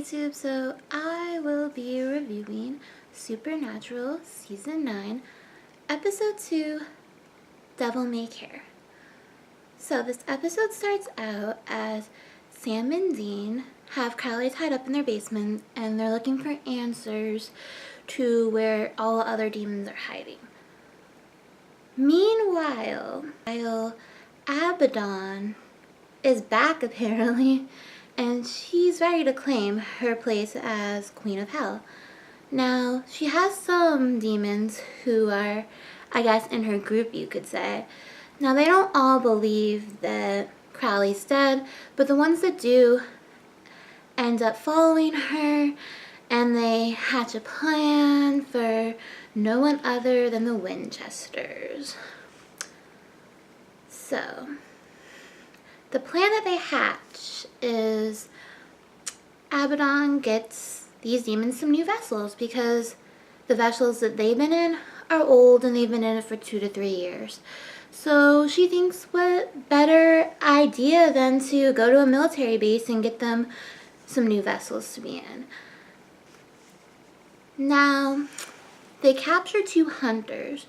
YouTube, so I will be reviewing Supernatural Season 9, Episode 2, Devil May Care. So this episode starts out as Sam and Dean have Crowley tied up in their basement and they're looking for answers to where all the other demons are hiding. Meanwhile, Abaddon is back apparently, and she's ready to claim her place as Queen of Hell. Now, she has some demons who are, I guess, in her group, you could say. Now, they don't all believe that Crowley's dead, but the ones that do end up following her, and they hatch a plan for no one other than the Winchesters. So, the plan that they hatch is Abaddon gets these demons some new vessels because the vessels that they've been in are old and they've been in it for 2 to 3 years. So she thinks what better idea than to go to a military base and get them some new vessels to be in. Now, they capture 2 hunters.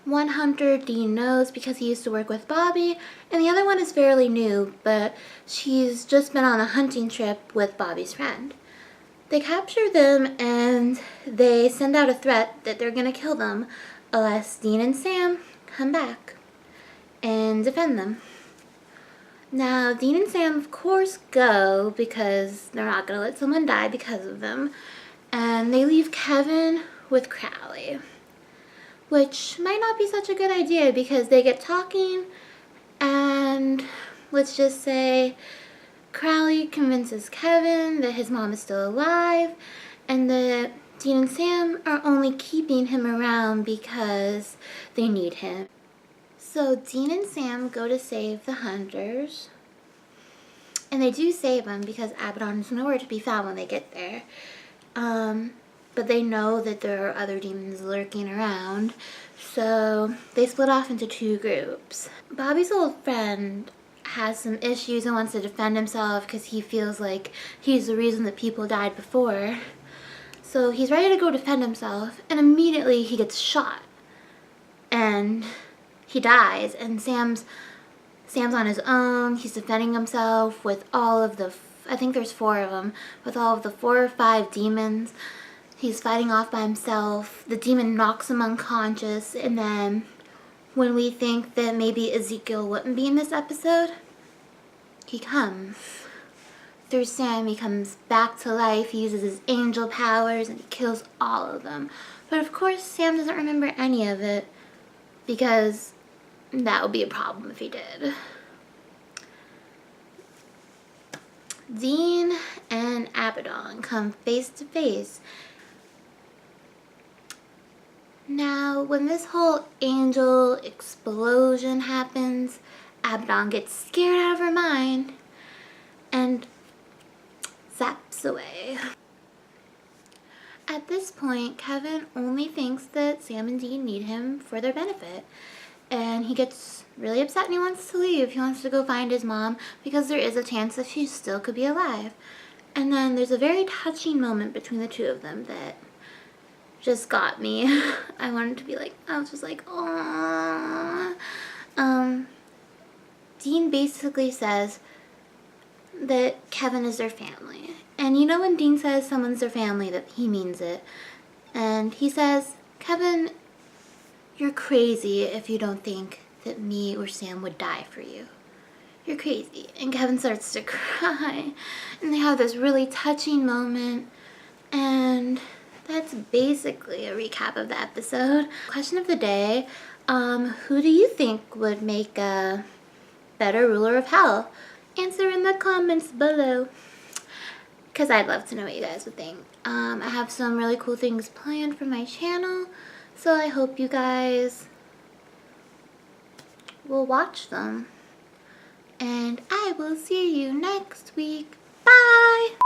One hunter Dean knows because he used to work with Bobby, and the other one is fairly new, but she's just been on a hunting trip with Bobby's friend. They capture them and they send out a threat that they're gonna kill them unless Dean and Sam come back and defend them. Now, Dean and Sam, of course, go because they're not gonna let someone die because of them, and they leave Kevin with Crowley, which might not be such a good idea because they get talking and let's just say Crowley convinces Kevin that his mom is still alive and that Dean and Sam are only keeping him around because they need him. So Dean and Sam go to save the hunters, and they do save them because Abaddon is nowhere to be found when they get there. But they know that there are other demons lurking around, so they split off into 2 groups. Bobby's old friend has some issues and wants to defend himself because he feels like he's the reason that people died before. So he's ready to go defend himself, and immediately he gets shot. And he dies, and Sam's on his own. He's defending himself with all of the, I think there's 4 of them, with all of the 4 or 5 demons. He's fighting off by himself. The demon knocks him unconscious, and then when we think that maybe Ezekiel wouldn't be in this episode, he comes. Through Sam, he comes back to life. He uses his angel powers and he kills all of them. But of course, Sam doesn't remember any of it because that would be a problem if he did. Dean and Abaddon come face to face. Now, when this whole angel explosion happens, Abaddon gets scared out of her mind and zaps away. At this point, Kevin only thinks that Sam and Dean need him for their benefit, and he gets really upset and he wants to leave. He wants to go find his mom because there is a chance that she still could be alive. And then there's a very touching moment between the 2 of them that just got me. I wanted to be like, I was just like, aww. Dean basically says that Kevin is their family. And you know when Dean says someone's their family, that he means it. And he says, Kevin, you're crazy if you don't think that me or Sam would die for you. You're crazy. And Kevin starts to cry. And they have this really touching moment. And that's basically a recap of the episode. Question of the day, who do you think would make a better ruler of hell? Answer in the comments below, because I'd love to know what you guys would think. I have some really cool things planned for my channel, so I hope you guys will watch them. And I will see you next week. Bye!